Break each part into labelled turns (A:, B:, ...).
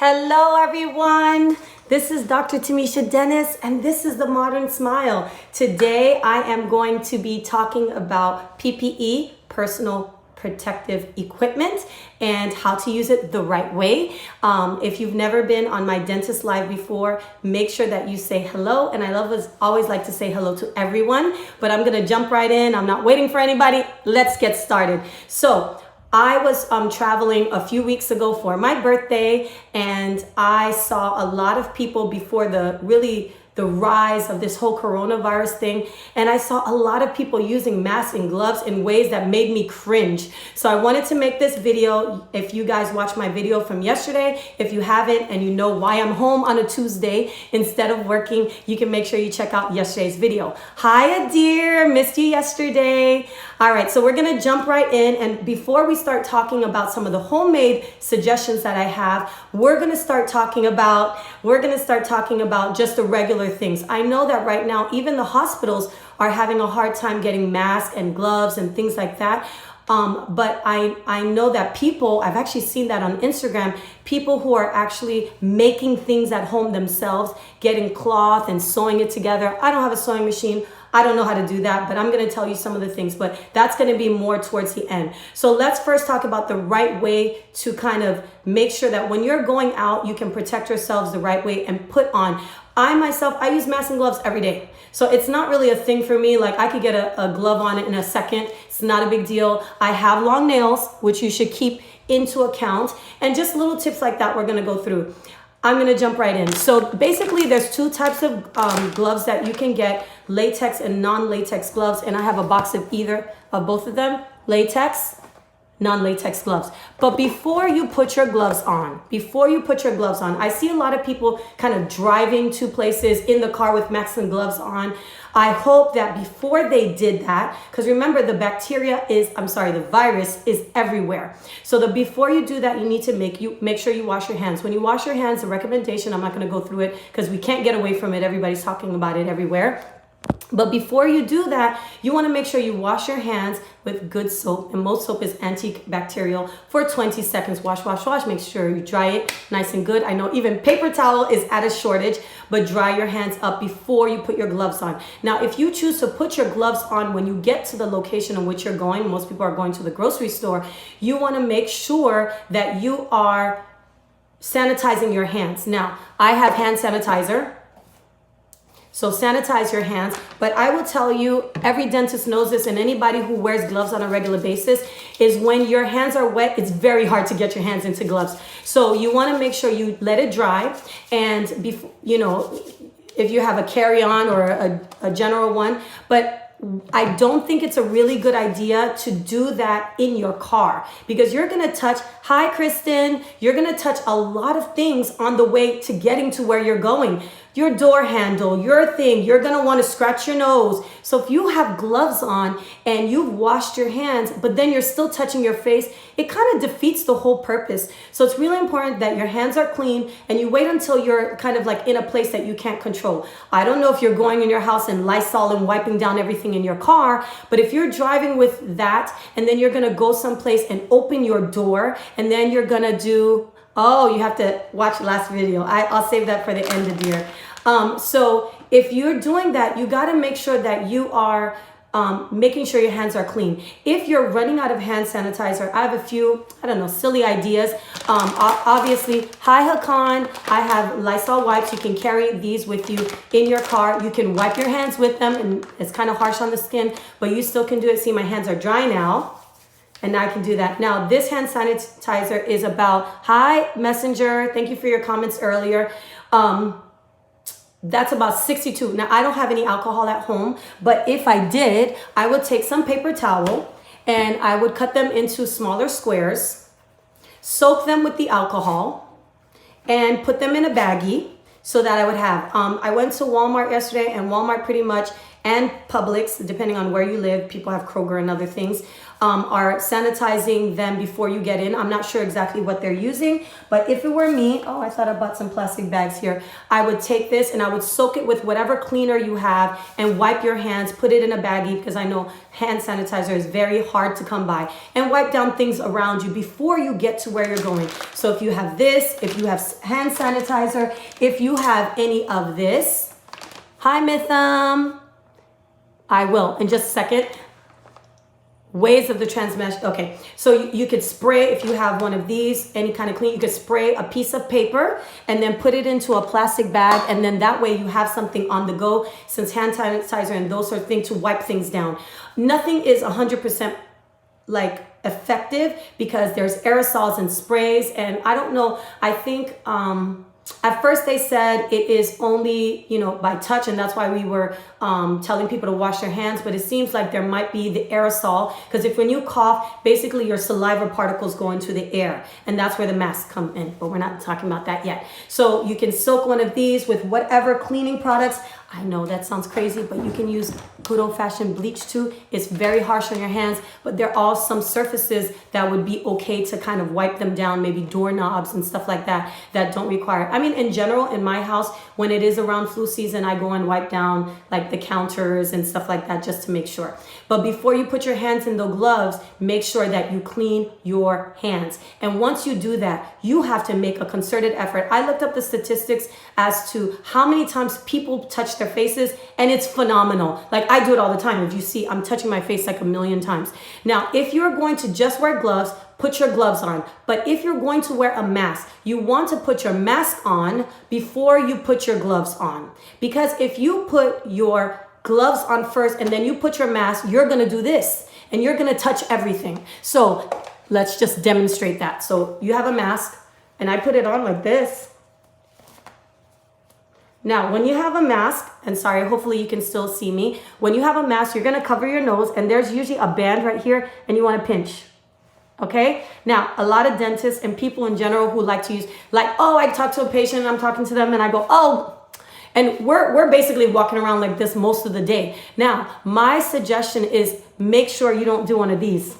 A: Hello everyone, this is Dr. Tamisha Denis and this is The Modern Smile. Today I am going to be talking about PPE, personal protective equipment, and how to use it the right way. If you've never been on my dentist live before, make sure that you say hello. And I always like to say hello to everyone, but I'm gonna jump right in. I'm not waiting for anybody. Let's get started. So I was traveling a few weeks ago for my birthday, and I saw a lot of people before the rise of this whole coronavirus thing, and I saw a lot of people using masks and gloves in ways that made me cringe. So I wanted to make this video. If you guys watched my video from yesterday, if you haven't and you know why I'm home on a Tuesday instead of working, you can make sure you check out yesterday's video. Hi dear, missed you yesterday. All right, so we're gonna jump right in, and before we start talking about some of the homemade suggestions that I have, we're gonna start talking about just the regular things. I know that right now, even the hospitals are having a hard time getting masks and gloves and things like that. But I know that people, I've actually seen that on Instagram, people who are actually making things at home themselves, getting cloth and sewing it together. I don't have a sewing machine. I don't know how to do that, but I'm going to tell you some of the things, but that's going to be more towards the end. So let's first talk about the right way to kind of make sure that when you're going out, you can protect yourselves the right way and put on. I use masks and gloves every day. So it's not really a thing for me. Like I could get a glove on it in a second. It's not a big deal. I have long nails, which you should keep into account. And just little tips like that we're going to go through. I'm going to jump right in. So basically there's two types of gloves that you can get, latex and non-latex gloves. And I have a box of both of them, latex, non-latex gloves. But before you put your gloves on, I see a lot of people kind of driving to places in the car with masks and gloves on. I hope that before they did that, because remember the virus is everywhere. So before you do that, you need to make sure you wash your hands. When you wash your hands, the recommendation, I'm not going to go through it because we can't get away from it. Everybody's talking about it everywhere. But before you do that, you want to make sure you wash your hands with good soap, and most soap is antibacterial, for 20 seconds. Wash, wash, wash. Make sure you dry it nice and good. I know even paper towel is at a shortage, but dry your hands up before you put your gloves on. Now, if you choose to put your gloves on when you get to the location in which you're going, most people are going to the grocery store, you want to make sure that you are sanitizing your hands. Now, I have hand sanitizer. So sanitize your hands, but I will tell you, every dentist knows this, and anybody who wears gloves on a regular basis, is when your hands are wet, it's very hard to get your hands into gloves. So you want to make sure you let it dry, and if you have a carry-on or a general one, but I don't think it's a really good idea to do that in your car, because you're going to touch, hi Kristen, you're going to touch a lot of things on the way to getting to where you're going. Your door handle, your thing, you're going to want to scratch your nose. So if you have gloves on and you've washed your hands, but then you're still touching your face, it kind of defeats the whole purpose. So it's really important that your hands are clean and you wait until you're kind of like in a place that you can't control. I don't know if you're going in your house and Lysol and wiping down everything in your car, but if you're driving with that and then you're going to go someplace and open your door and then you're going to do, oh, you have to watch the last video. I'll save that for the end of the year. So if you're doing that, you got to make sure that you are making sure your hands are clean. If you're running out of hand sanitizer, I have a few, silly ideas. Obviously, hi Hakan, I have Lysol wipes. You can carry these with you in your car. You can wipe your hands with them, and it's kind of harsh on the skin, but you still can do it. See, my hands are dry now. And now I can do that. Now, this hand sanitizer is about, hi, Messenger. Thank you for your comments earlier. That's about 62. Now, I don't have any alcohol at home, but if I did, I would take some paper towel and I would cut them into smaller squares, soak them with the alcohol, and put them in a baggie so that I would have. I went to Walmart yesterday, and Walmart pretty much, and Publix, depending on where you live, people have Kroger and other things. are sanitizing them before you get in. I'm not sure exactly what they're using, but if it were me, oh, I thought I bought some plastic bags here. I would take this and I would soak it with whatever cleaner you have and wipe your hands, put it in a baggie, because I know hand sanitizer is very hard to come by, and wipe down things around you before you get to where you're going. So if you have this, if you have hand sanitizer, if you have any of this, hi Mitham, I will in just a second. Ways of the transmission. Okay, so you could spray, if you have one of these, any kind of clean, you could spray a piece of paper and then put it into a plastic bag, and then that way you have something on the go, since hand sanitizer and those sort of things, to wipe things down. Nothing is 100% like effective, because there's aerosols and sprays, and I don't know, I think at first they said it is only, you know, by touch, and that's why we were telling people to wash their hands, but it seems like there might be the aerosol, because if when you cough, basically your saliva particles go into the air, and that's where the masks come in, but we're not talking about that yet. So you can soak one of these with whatever cleaning products. I know that sounds crazy, but you can use good old-fashioned bleach too. It's very harsh on your hands, but there are some surfaces that would be okay to kind of wipe them down, maybe doorknobs and stuff like that, that don't require. I mean, in general, in my house, when it is around flu season, I go and wipe down like the counters and stuff like that, just to make sure. But before you put your hands in the gloves, make sure that you clean your hands. And once you do that, you have to make a concerted effort. I looked up the statistics as to how many times people touch their faces, and it's phenomenal. Like, I do it all the time. If you see, I'm touching my face like 1,000,000 times. Now, if you're going to just wear gloves, put your gloves on. But if you're going to wear a mask, you want to put your mask on before you put your gloves on. Because if you put your gloves on first and then you put your mask, you're gonna do this and you're gonna touch everything. So let's just demonstrate that. So you have a mask and I put it on like this. Now, when you have a mask, and sorry, hopefully you can still see me. When you have a mask, you're gonna cover your nose, and there's usually a band right here, and you wanna pinch, okay? Now, a lot of dentists and people in general who like to use, like, oh, I talk to a patient, and I'm talking to them, and I go, oh, and we're basically walking around like this most of the day. Now, my suggestion is make sure you don't do one of these,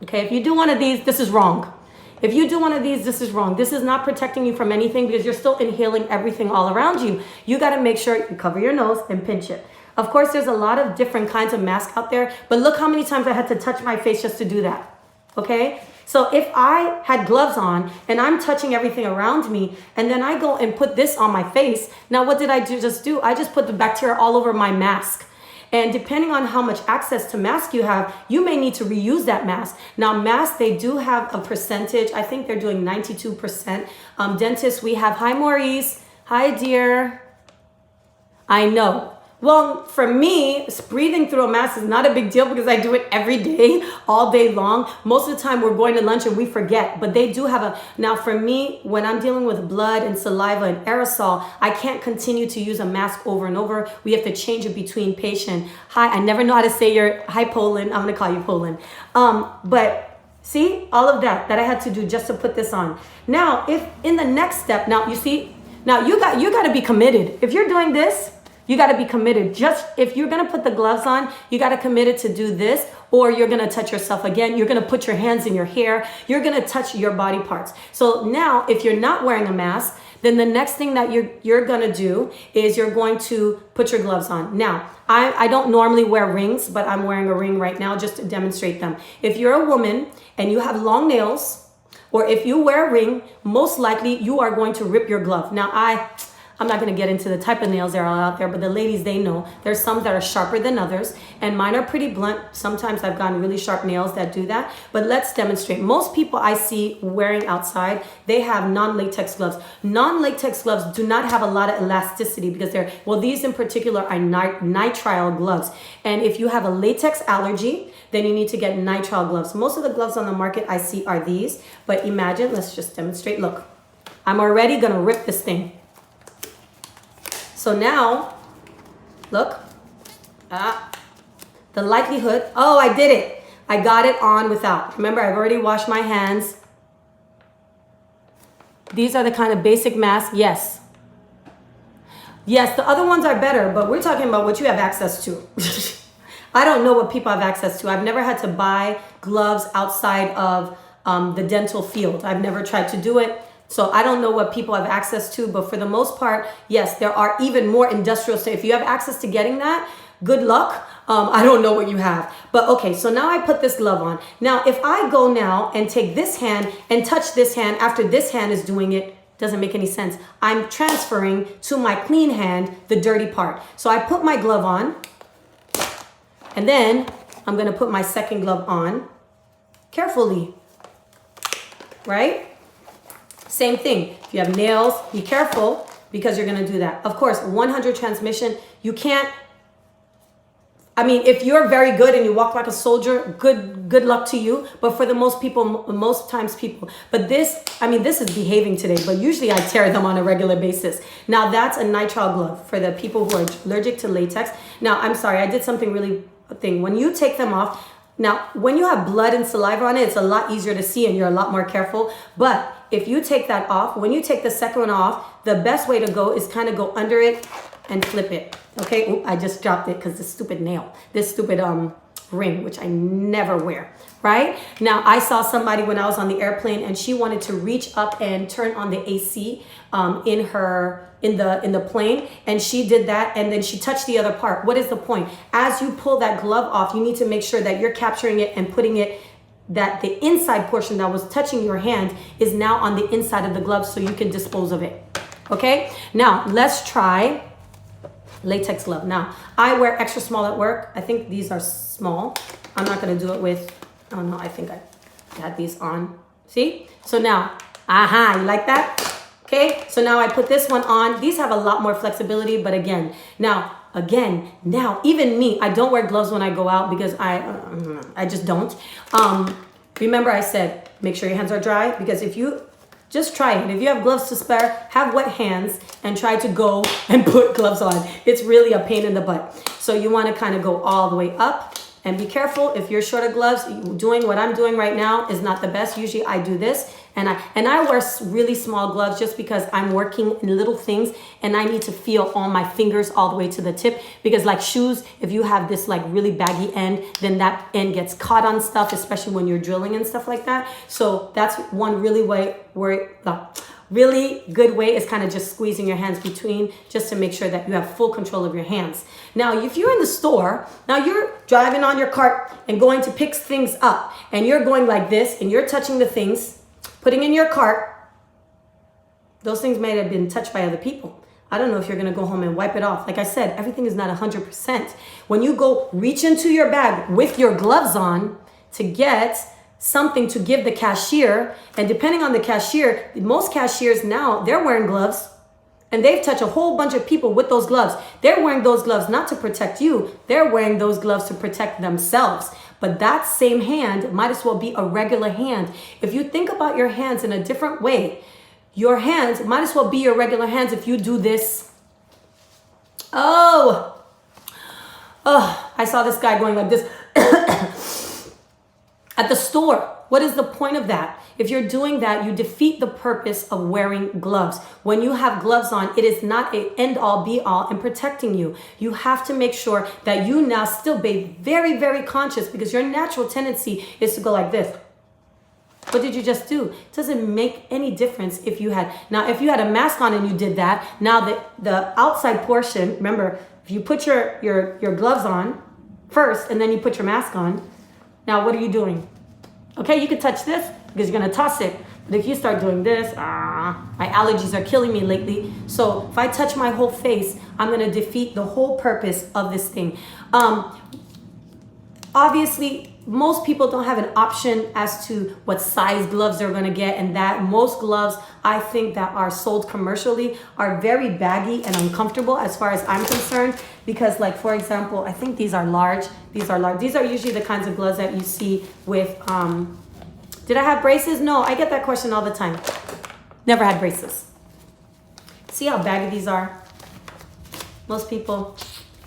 A: okay? If you do one of these, this is wrong. If you do one of these, this is wrong. This is not protecting you from anything, because you're still inhaling everything all around you. You got to make sure you cover your nose and pinch it. Of course, there's a lot of different kinds of masks out there, but look how many times I had to touch my face just to do that, okay? So if I had gloves on and I'm touching everything around me, and then I go and put this on my face, now what did I just do? I just put the bacteria all over my mask. And depending on how much access to mask you have, you may need to reuse that mask. Now, masks, they do have a percentage. I think they're doing 92%. Dentists, we have, hi, Maurice. Hi, dear. I know. Well, for me, breathing through a mask is not a big deal, because I do it every day, all day long. Most of the time we're going to lunch and we forget, but they do have a, now for me, when I'm dealing with blood and saliva and aerosol, I can't continue to use a mask over and over. We have to change it between patient. Hi, I never know how to say your, hi, Poland. I'm gonna call you Poland. But see, all of that I had to do just to put this on. Now, if in the next step, now you see, now you got to be committed. If you're doing this, you got to be committed. Just if you're going to put the gloves on, you got to commit it to do this, or you're going to touch yourself again. You're going to put your hands in your hair. You're going to touch your body parts. So now if you're not wearing a mask, then the next thing that you're going to do is you're going to put your gloves on. Now, I don't normally wear rings, but I'm wearing a ring right now just to demonstrate them. If you're a woman and you have long nails, or if you wear a ring, most likely you are going to rip your glove. Now, I'm not going to get into the type of nails that are out there, but the ladies, they know. There's some that are sharper than others, and mine are pretty blunt. Sometimes I've gotten really sharp nails that do that, but let's demonstrate. Most people I see wearing outside, they have non-latex gloves. Non-latex gloves do not have a lot of elasticity, because these in particular are nitrile gloves. And if you have a latex allergy, then you need to get nitrile gloves. Most of the gloves on the market I see are these, but imagine, let's just demonstrate. Look, I'm already going to rip this thing. So now, look, the likelihood, oh, I did it. I got it on without. Remember, I've already washed my hands. These are the kind of basic masks, yes. Yes, the other ones are better, but we're talking about what you have access to. I don't know what people have access to. I've never had to buy gloves outside of the dental field. I've never tried to do it. So I don't know what people have access to, but for the most part, yes, there are even more industrial. So if you have access to getting that, good luck. I don't know what you have, but okay. So now I put this glove on. Now, if I go now and take this hand and touch this hand after this hand is doing it, doesn't make any sense. I'm transferring to my clean hand the dirty part. So I put my glove on, and then I'm gonna put my second glove on carefully, right? Same thing. If you have nails, be careful because you're gonna do that. Of course, 100 transmission, you can't, I mean, if you're very good and you walk like a soldier, good luck to you. But for the most people, most times people, but this, I mean, this is behaving today, but usually I tear them on a regular basis. Now that's a nitrile glove for the people who are allergic to latex. Now, I'm sorry, I did something really thing. When you take them off, now, when you have blood and saliva on it, it's a lot easier to see and you're a lot more careful. But if you take that off, when you take the second one off, the best way to go is kind of go under it and flip it. Okay, ooh, I just dropped it because this stupid nail, this stupid ring, which I never wear, right? Now, I saw somebody when I was on the airplane and she wanted to reach up and turn on the AC in the plane, and she did that, and then she touched the other part. What is the point? As you pull that glove off, you need to make sure that you're capturing it and putting it, that the inside portion that was touching your hand is now on the inside of the glove so you can dispose of it. Okay, now let's try latex glove. Now, I wear extra small at work. I think these are small. I'm not gonna do it with, oh no, I think I had these on. See? So now, aha, you like that? Okay, so now I put this one on. These have a lot more flexibility, but again, now, even me, I don't wear gloves when I go out because I just don't. Remember I said, make sure your hands are dry, because if you, just try it. If you have gloves to spare, have wet hands and try to go and put gloves on. It's really a pain in the butt. So you want to kind of go all the way up and be careful. If you're short of gloves, doing what I'm doing right now is not the best. Usually I do this and I wear really small gloves just because I'm working in little things and I need to feel all my fingers all the way to the tip, because like shoes, if you have this like really baggy end, then that end gets caught on stuff, especially when you're drilling and stuff like that. So that's one really really good way is kind of just squeezing your hands between, just to make sure that you have full control of your hands. Now, if you're in the store, now you're driving on your cart and going to pick things up, and you're going like this and you're touching the things, putting in your cart, those things may have been touched by other people. I don't know if you're gonna go home and wipe it off. Like I said, everything is not 100%. When you go reach into your bag with your gloves on to get something to give the cashier, and depending on the cashier, most cashiers now, they're wearing gloves and they've touched a whole bunch of people with those gloves. They're wearing those gloves not to protect you, they're wearing those gloves to protect themselves. But that same hand might as well be a regular hand. If you think about your hands in a different way, your hands might as well be your regular hands if you do this. Oh, I saw this guy going like this at the store. What is the point of that? If you're doing that, you defeat the purpose of wearing gloves. When you have gloves on, it is not an end all be all in protecting you. You have to make sure that you now still be very, very conscious, because your natural tendency is to go like this. What did you just do? It doesn't make any difference if you had, now if you had a mask on and you did that, now the outside portion, remember, if you put your gloves on first and then you put your mask on, now what are you doing? Okay, you can touch this because you're gonna toss it. But if you start doing this, my allergies are killing me lately. So if I touch my whole face, I'm gonna defeat the whole purpose of this thing. Obviously, most people don't have an option as to what size gloves they're gonna get, and that most gloves I think that are sold commercially are very baggy and uncomfortable as far as I'm concerned, because like for example, I think these are large. These are usually the kinds of gloves that you see with, did I have braces? No, I get that question all the time. Never had braces. See how baggy these are? Most people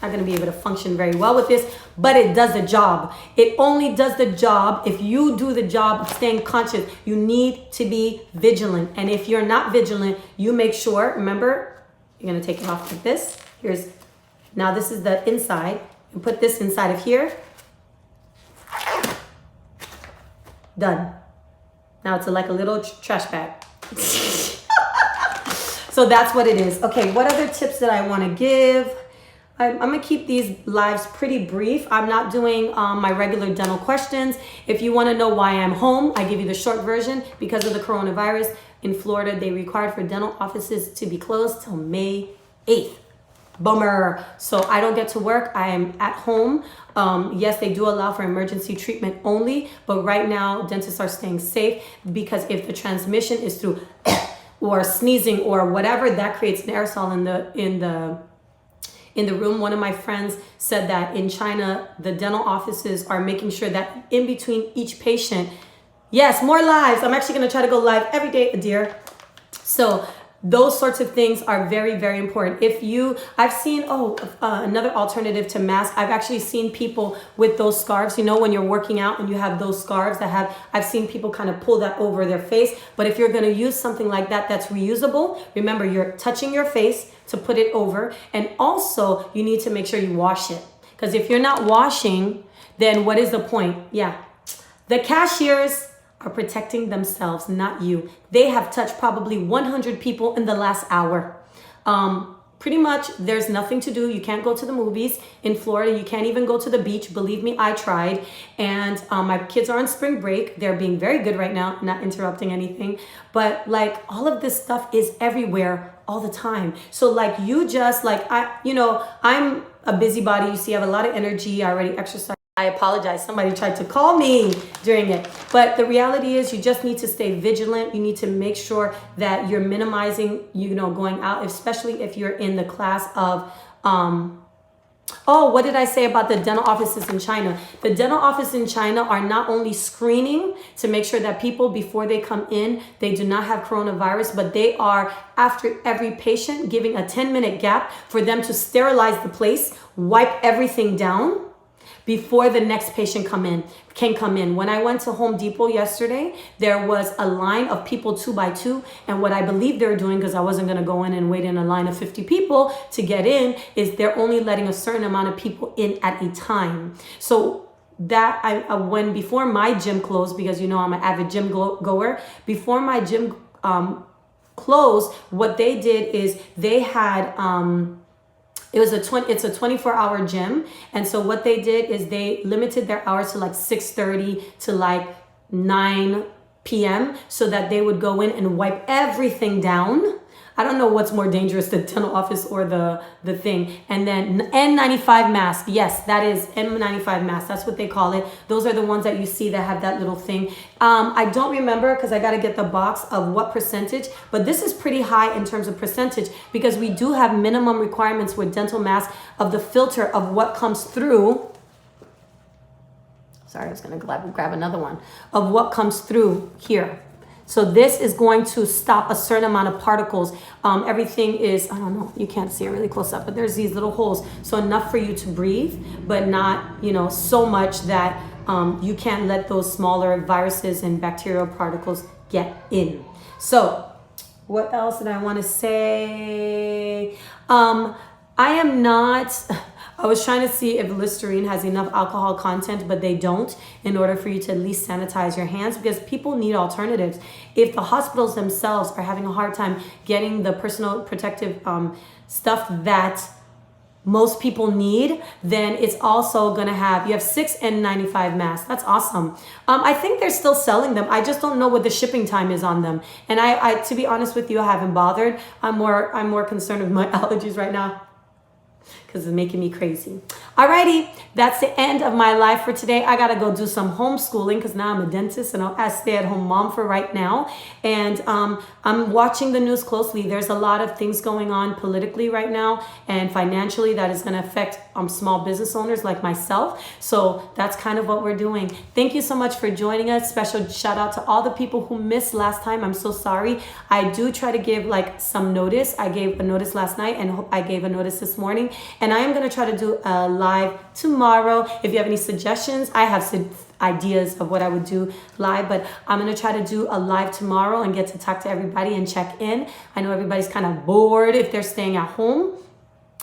A: are going to be able to function very well with this, but it does the job. It only does the job if you do the job of staying conscious. You need to be vigilant. And if you're not vigilant, you make sure, remember, you're going to take it off like this. Now this is the inside. and put this inside of here. Done. Now it's like a little trash bag. So that's what it is. Okay, what other tips that I want to give? I'm gonna keep these lives pretty brief. I'm not doing my regular dental questions. If you wanna know why I'm home, I give you the short version. Because of the coronavirus in Florida, they required for dental offices to be closed till May 8th. Bummer. So I don't get to work. I am at home. Yes, they do allow for emergency treatment only, but right now dentists are staying safe because if the transmission is through or sneezing or whatever, that creates an aerosol in the room. One of my friends said that in China, the dental offices are making sure that in between each patient, yes, more lives. I'm actually gonna try to go live every day, dear. So those sorts of things are very, very important. I've seen, another alternative to masks. I've actually seen people with those scarves, you know, when you're working out and you have those scarves I've seen people kind of pull that over their face. But if you're going to use something like that, that's reusable, remember you're touching your face to put it over. And also you need to make sure you wash it. Because if you're not washing, then what is the point? Yeah. The cashiers are protecting themselves, not you. They have touched probably 100 people in the last hour. Pretty much there's nothing to do. You can't go to the movies in Florida. You can't even go to the beach. Believe me, I tried. And my kids are on spring break. They're being very good right now, not interrupting anything. But like all of this stuff is everywhere all the time. So like you just like, I'm a busybody. You see, I have a lot of energy. I already exercise. I apologize. Somebody tried to call me during it. But the reality is you just need to stay vigilant. You need to make sure that you're minimizing, going out, especially if you're in the class of, what did I say about the dental offices in China? The dental offices in China are not only screening to make sure that people, before they come in, they do not have coronavirus, but they are, after every patient, giving a 10-minute gap for them to sterilize the place, wipe everything down, before the next patient can come in. When I went to Home Depot yesterday, there was a line of people 2 by 2. And what I believe they're doing, because I wasn't gonna go in and wait in a line of 50 people to get in, is they're only letting a certain amount of people in at a time. So that before my gym closed, because I'm an avid gym goer, before my gym closed, what they did is they had, it's a 24-hour gym. And so what they did is they limited their hours to like 6:30 to like 9 p.m. so that they would go in and wipe everything down. I don't know what's more dangerous, the dental office or the thing. And then N95 mask. Yes, that is N95 mask. That's what they call it. Those are the ones that you see that have that little thing. I don't remember because I got to get the box of what percentage, but this is pretty high in terms of percentage because we do have minimum requirements with dental masks of the filter of what comes through. Sorry, I was going to grab another one of what comes through here. So this is going to stop a certain amount of particles. Everything is, I don't know, you can't see it really close up, but there's these little holes. So enough for you to breathe, but not, so much that you can't let those smaller viruses and bacterial particles get in. So what else did I want to say? I was trying to see if Listerine has enough alcohol content, but they don't, in order for you to at least sanitize your hands, because people need alternatives. If the hospitals themselves are having a hard time getting the personal protective stuff that most people need, then it's also gonna you have 6 N95 masks. That's awesome. I think they're still selling them. I just don't know what the shipping time is on them. And I to be honest with you, I haven't bothered. I'm more concerned with my allergies right now, because it's making me crazy. Alrighty, that's the end of my life for today. I gotta go do some homeschooling because now I'm a dentist and I'm a stay-at-home mom for right now. And I'm watching the news closely. There's a lot of things going on politically right now and financially that is gonna affect small business owners like myself. So that's kind of what we're doing. Thank you so much for joining us. Special shout out to all the people who missed last time. I'm so sorry. I do try to give some notice. I gave a notice last night and I gave a notice this morning. And I am going to try to do a live tomorrow. If you have any suggestions, I have ideas of what I would do live, but I'm going to try to do a live tomorrow and get to talk to everybody and check in. I know everybody's kind of bored if they're staying at home,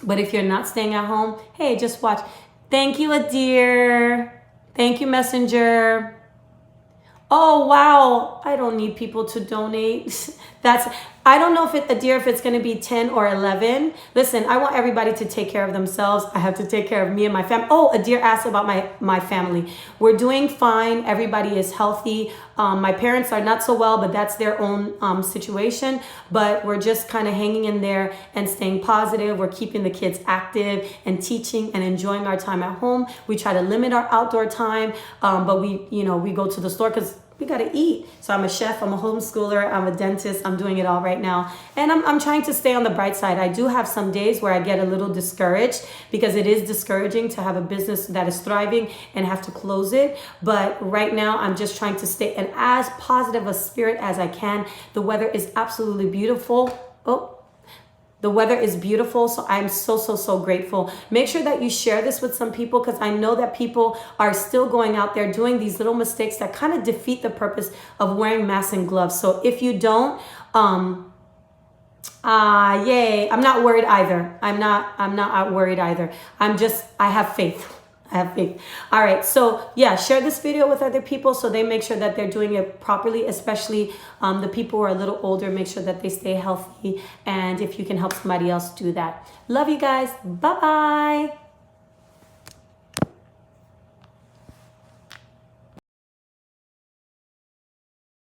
A: but if you're not staying at home, hey, just watch. Thank you, Adir. Thank you, Messenger. Oh, wow. I don't need people to donate. I don't know if it's going to be 10 or 11. Listen, I want everybody to take care of themselves. I have to take care of me and my family. Oh, Adir asked about my family. We're doing fine. Everybody is healthy. My parents are not so well, but that's their own situation. But we're just kind of hanging in there and staying positive. We're keeping the kids active and teaching and enjoying our time at home. We try to limit our outdoor time, but we go to the store because we got to eat. So I'm a chef, I'm a homeschooler, I'm a dentist, I'm doing it all right now. And I'm trying to stay on the bright side. I do have some days where I get a little discouraged because it is discouraging to have a business that is thriving and have to close it. But right now I'm just trying to stay in as positive a spirit as I can. The weather is absolutely beautiful. The weather is beautiful, so I'm so grateful. Make sure that you share this with some people because I know that people are still going out there doing these little mistakes that kind of defeat the purpose of wearing masks and gloves. So if you don't, yay, I'm not worried either. I'm not worried either. I have faith. I have faith. All right. So yeah, share this video with other people so they make sure that they're doing it properly, especially the people who are a little older. Make sure that they stay healthy. And if you can help somebody else do that. Love you guys. Bye-bye.